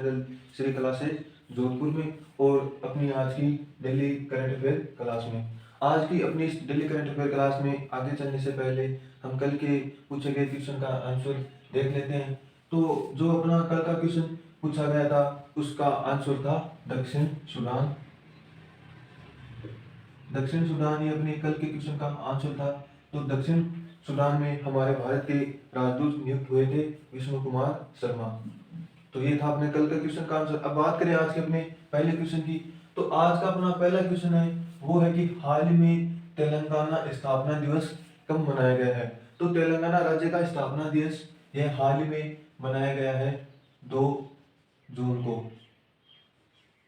Shri classes Jodhpur में और अपनी आज की दिल्ली करंट अफेयर क्लास में। आज की अपनी इस दिल्ली करंट अफेयर क्लास में आगे चलने से पहले हम कल के पूछे गए क्वेश्चन का आंसर देख लेते हैं। तो जो अपना कल का क्वेश्चन पूछा गया था उसका आंसर था दक्षिण सूडान। दक्षिण सूडान ये अपने कल के क्वेश्चन का आंसर था। तो दक्षिण सूडान में हमारे भारत के राजदूत नियुक्त हुए थे विष्णु कुमार शर्मा। तो ये था अपने कल का क्वेश्चन का आंसर। अब बात करें आज के अपने पहले क्वेश्चन की। तो आज का अपना पहला क्वेश्चन है वो है कि हाल ही में तेलंगाना स्थापना दिवस कब मनाया गया है। तो तेलंगाना राज्य का स्थापना दिवस यह हाल ही में मनाया गया है 2 जून को।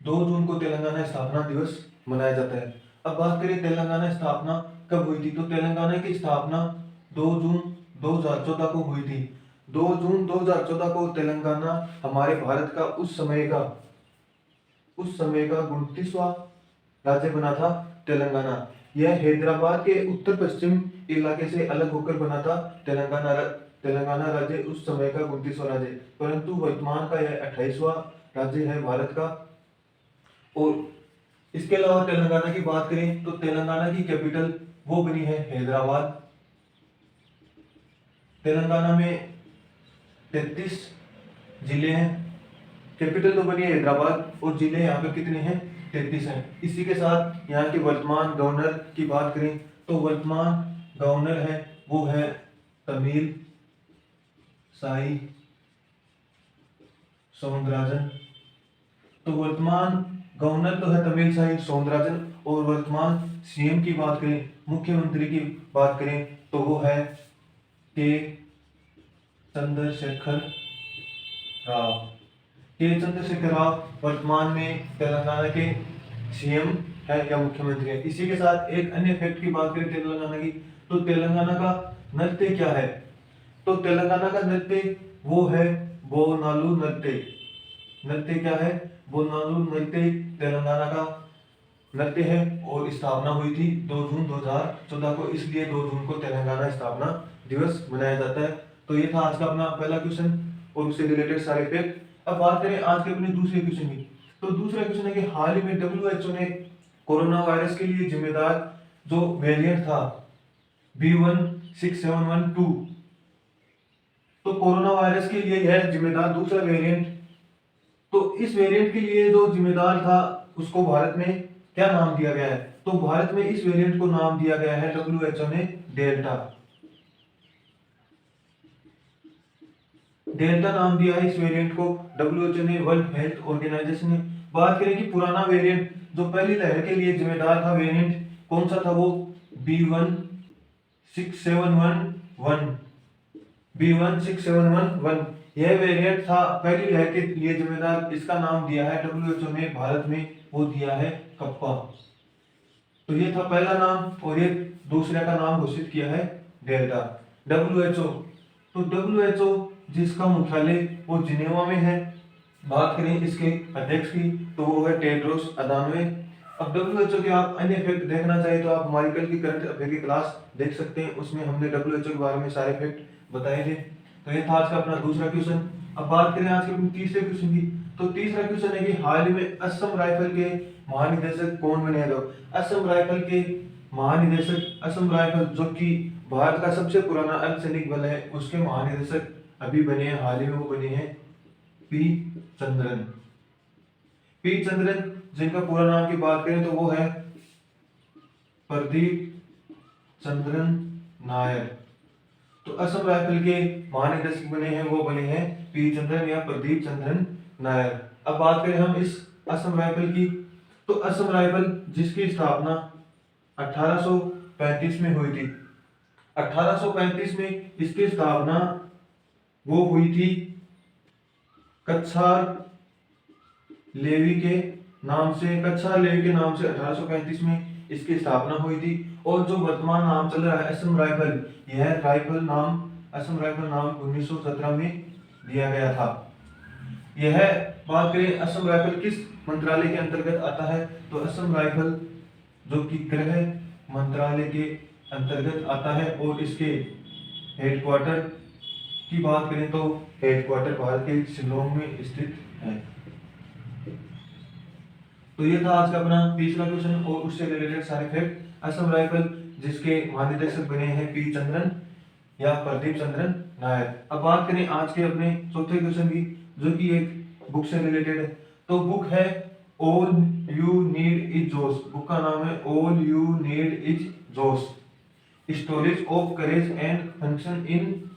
2 जून को तेलंगाना स्थापना दिवस मनाया जाता है। अब बात करें तेलंगाना स्थापना कब हुई थी। तो तेलंगाना की स्थापना 2 जून 2014 को हुई थी। 2 जून 2014 को तेलंगाना हमारे भारत का उस समय का 29वां राज्य बना था तेलंगाना। यह हैदराबाद के उत्तर पश्चिम इलाके से अलग होकर बना था तेलंगाना राज्य उस समय का 29वां राज्य, परंतु वर्तमान का यह 28वां राज्य है भारत का। और इसके अलावा तेलंगाना की बात करें तो तेलंगाना की कैपिटल वो बनी है हैदराबाद। तेलंगाना में 33 जिले हैं। कैपिटल तो बनी है हैदराबाद और जिले यहाँ पे कितने हैं 33 हैं। इसी के साथ यहाँ के वर्तमान गवर्नर की बात करें तो वर्तमान गवर्नर है वो है तमिल साई सौंदरराजन। तो वर्तमान गवर्नर तो है तमिल साई सौंदरराजन और वर्तमान सीएम की बात करें, मुख्यमंत्री की बात करें तो वो है के चंद्रशेखर राव। के चंद्रशेखर राव वर्तमान में तेलंगाना के सीएम है या मुख्यमंत्री है। इसी के साथ एक अन्य फैक्ट की बात करें तेलंगाना की तो तेलंगाना का नृत्य क्या है। तो तेलंगाना का नृत्य वो है बोनालू नृत्य। नृत्य क्या है बोनालू नृत्य तेलंगाना का नृत्य है और स्थापना हुई थी 2 जून 2014 को, इसलिए 2 जून को तेलंगाना स्थापना दिवस मनाया जाता है। तो ये था आज का अपना पहला क्वेश्चन और उससे रिलेटेड सारे फैक्ट। अब बात करें आज के अपने दूसरे क्वेश्चन की। तो दूसरा क्वेश्चन है कि हाल ही में WHO ने कोरोना वायरस के लिए जिम्मेदार जो वेरिएंट था B16712, तो कोरोना वायरस के लिए यह जिम्मेदार दूसरा वेरिएंट, तो इस वेरिएंट के लिए जो जिम्मेदार था उसको भारत में क्या नाम दिया गया है। तो भारत में इस वेरिएंट को नाम दिया गया है WHO ने डेल्टा। डेल्टा नाम दिया है इस वेरिएंट को WHO ने, वर्ल्ड हेल्थ ऑर्गेनाइजेशन ने। बात करें कि पुराना वेरिएंट जो पहली लहर के लिए जिम्मेदार था वेरिएंट कौन सा था वो B16711 यह वेरिएंट था पहली लहर के लिए जिम्मेदार। इसका नाम दिया है WHO ने भारत में, वो दिया है कप्पा। तो ये था पहला नाम और ये दूसरे का नाम घोषित किया है डेल्टा। WHO, तो WHO जिसका मुख्यालय वो जिनेवा में है। बात करें इसके अध्यक्ष की तो वो है टेड्रोस अदानोम। अब WHO के आप अन्य फैक्ट देखना चाहे तो आप हमारी कल की करंट अफेयर की क्लास देख सकते हैं, उसमें हमने WHO के बारे में सारे फैक्ट बताए थे। तो ये था आज का अपना दूसरा क्वेश्चन। अब बात करें आज के अपने तीसरे क्वेश्चन की। तो तीसरा क्वेश्चन है कि हाल ही में असम राइफल के महानिदेशक कौन बने हैं। असम राइफल के महानिदेशक, असम राइफल जो कि भारत का सबसे पुराना अर्धसैनिक बल है, उसके महानिदेशक अभी बने हैं, हाल ही में वो बने हैं पी चंद्रन। पी चंद्रन जिनका पूरा नाम की बात करें तो वो है प्रदीप चंद्रन नायर। तो असम राइफल के महानिदेशक बने हैं वो बने हैं पी चंद्रन या प्रदीप चंद्रन नायर। अब बात करें हम इस असम राइफल की तो असम राइफल जिसकी स्थापना 1835 में हुई थी। 1835 में इसकी स्थापना वो हुई थी कच्छार लेवी के नाम से। कच्छार लेवी के नाम से 1835 में इसकी स्थापना हुई थी। और जो वर्तमान नाम चल रहा है असम राइफल, यह असम राइफल नाम 1917 में दिया गया था। यह बात करें असम राइफल किस मंत्रालय के अंतर्गत आता है तो असम राइफल जो कि गृह मंत्रालय के अंतर्गत आता है। और इसके हेडक्वार्टर की बात करें तो हेडक्वार्टर भारत के शिलोंग में स्थित है। तो ये था आज का अपना पिछला क्वेश्चन और उससे रिलेटेड सारे फैक्ट। असम राइफल जिसके महानिदेशक बने हैं पी चंद्रन या प्रदीप चंद्रन नायर। अब बात करें आज के अपने चौथे क्वेश्चन की, जो कि एक बुक से रिलेटेड है। तो बुक है all you need is josh. Book का नाम है all you need is josh, stories of courage and function in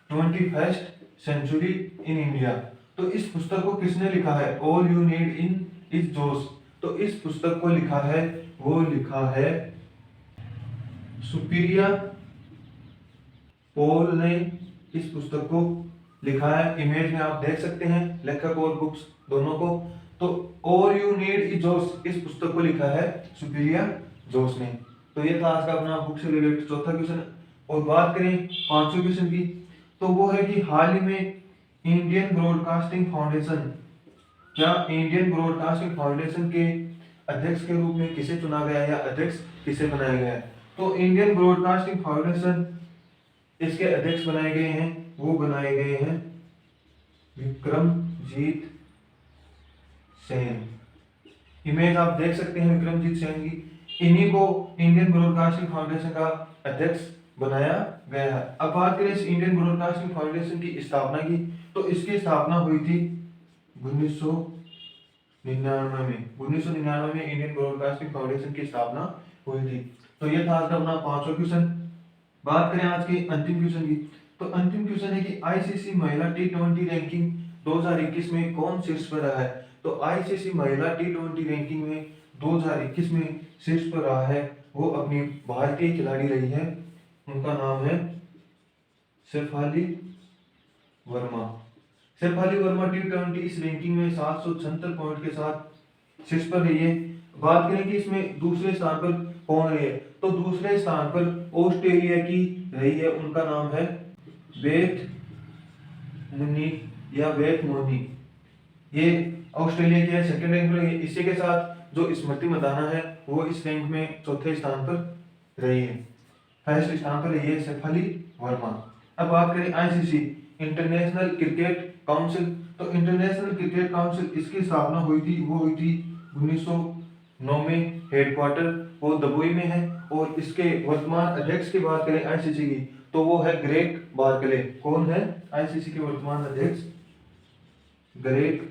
21st century in India. तो इस पुस्तक को किसने लिखा है? All you need in is josh. तो इस पुस्तक को लिखा है, वो लिखा है सुपीरिया पॉल ने इस पुस्तक को लिखा है। इमेज में आप देख सकते हैं लेखक और बुक्स दोनों को। तो ऑल यू नीड इज जोश इस पुस्तक को लिखा है सुपीरिया जोश ने। तो ये था आज का अपना बुक से रिलेटेड चौथा क्वेश्चन। और बात करें पांचवें क्वेश्चन की, तो वो है कि हाल ही में इंडियन ब्रॉडकास्टिंग फाउंडेशन, क्या इंडियन ब्रॉडकास्टिंग फाउंडेशन के अध्यक्ष के रूप में किसे चुना गया या अध्यक्ष किसे बनाया गया है? तो इंडियन ब्रॉडकास्टिंग फाउंडेशन इसके अध्यक्ष बनाए गए हैं, वो बनाए गए हैं विक्रमजीत सेन। इमेज आप देख सकते हैं विक्रमजीत सेन की। इन्हीं को इंडियन ब्रॉडकास्टिंग फाउंडेशन का अध्यक्ष बनाया गया है। अब बात करें इस इंडियन ब्रॉडकास्टिंग फाउंडेशन की स्थापना की, तो इसकी स्थापना हुई थी 1999 में। 1999 में इंडियन ब्रॉडकास्टिंग फाउंडेशन की स्थापना हुई थी। तो ये था आज का अपना पांचवा क्वेश्चन। बात करें आज के अंतिम क्वेश्चन की, तो अंतिम क्वेश्चन है कि आईसीसी महिला टी20 रैंकिंग 2021 में कौन शीर्ष पर रहा है? तो आईसीसी महिला टी20 रैंकिंग में 2021 में शीर्ष पर रहा है वो अपनी भारतीय खिलाड़ी रही है, उनका नाम है शेफाली वर्मा। शेफाली वर्मा टी20 इस रैंकिंग में 776 पॉइंट के साथ शीर्ष पर रही है। बात करें कि इसमें दूसरे स्थान पर कौन रही है, तो दूसरे स्थान पर ऑस्ट्रेलिया की रही है, उनका नाम है बेथ मुनी या बेथ मोनी। ये ऑस्ट्रेलिया की सेकंड रैंक पर है। इसी के साथ जो स्मृति मंदाना है वो इस रैंक में चौथे स्थान पर रही है, फर्स्ट स्थान पर रही है शेफाली वर्मा। अब बात करें आईसीसी इंटरनेशनल क्रिकेट काउंसिल, तो इंटरनेशनल क्रिकेट काउंसिल इसकी स्थापना हुई थी, वो हुई थी 1909 में। हेडक्वार्टर वो दुबई में है। और इसके वर्तमान अध्यक्ष की बात करें आईसीसी की, तो वो है ग्रेग बार्कले। कौन है आईसीसी के वर्तमान अध्यक्ष? Greg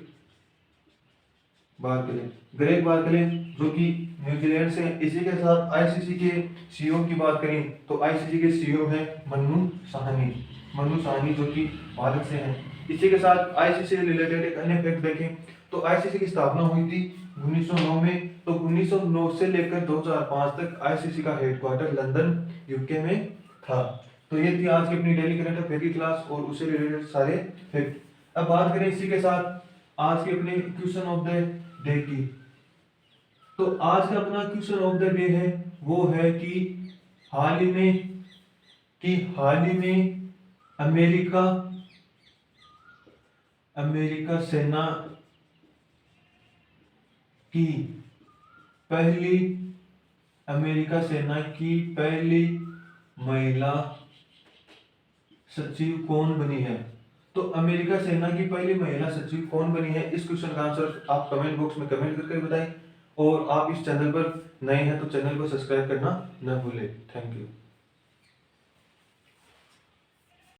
Barclay. ग्रेग बार्कले जो कि न्यूजीलैंड से। इसी के साथ आईसीसी के सीईओ की बात करें तो आईसीसी के सीईओ हैं मन्नू साहनी। मन्नू साहनी जो कि भारत से हैं। इसी के साथ आईसीसी से रिलेटेड एक अन्य फैक्ट देखें तो आईसीसी की स्थापना हुई थी 1909 में। तो 1909 से लेकर 2005 तक आईसीसी का हेडक्वार्टर लंदन यूके में था। तो ये थी आज की अपनी डेली करंट अफेयर की क्लास और उससे रिलेटेड सारे फैक्ट। अब बात करें इसी के साथ आज के अपने क्वेश्चन ऑफ द डे की, तो आज का अपना क्वेश्चन ऑफ द डे है वो है कि हाल ही में अमेरिका सेना की पहली महिला सचिव कौन बनी है? तो अमेरिका सेना की पहली महिला सचिव कौन बनी है? इस क्वेश्चन का आंसर आप कमेंट बॉक्स में कमेंट करके बताएं। और आप इस चैनल पर नए हैं तो चैनल को सब्सक्राइब करना न भूलें। Thank you.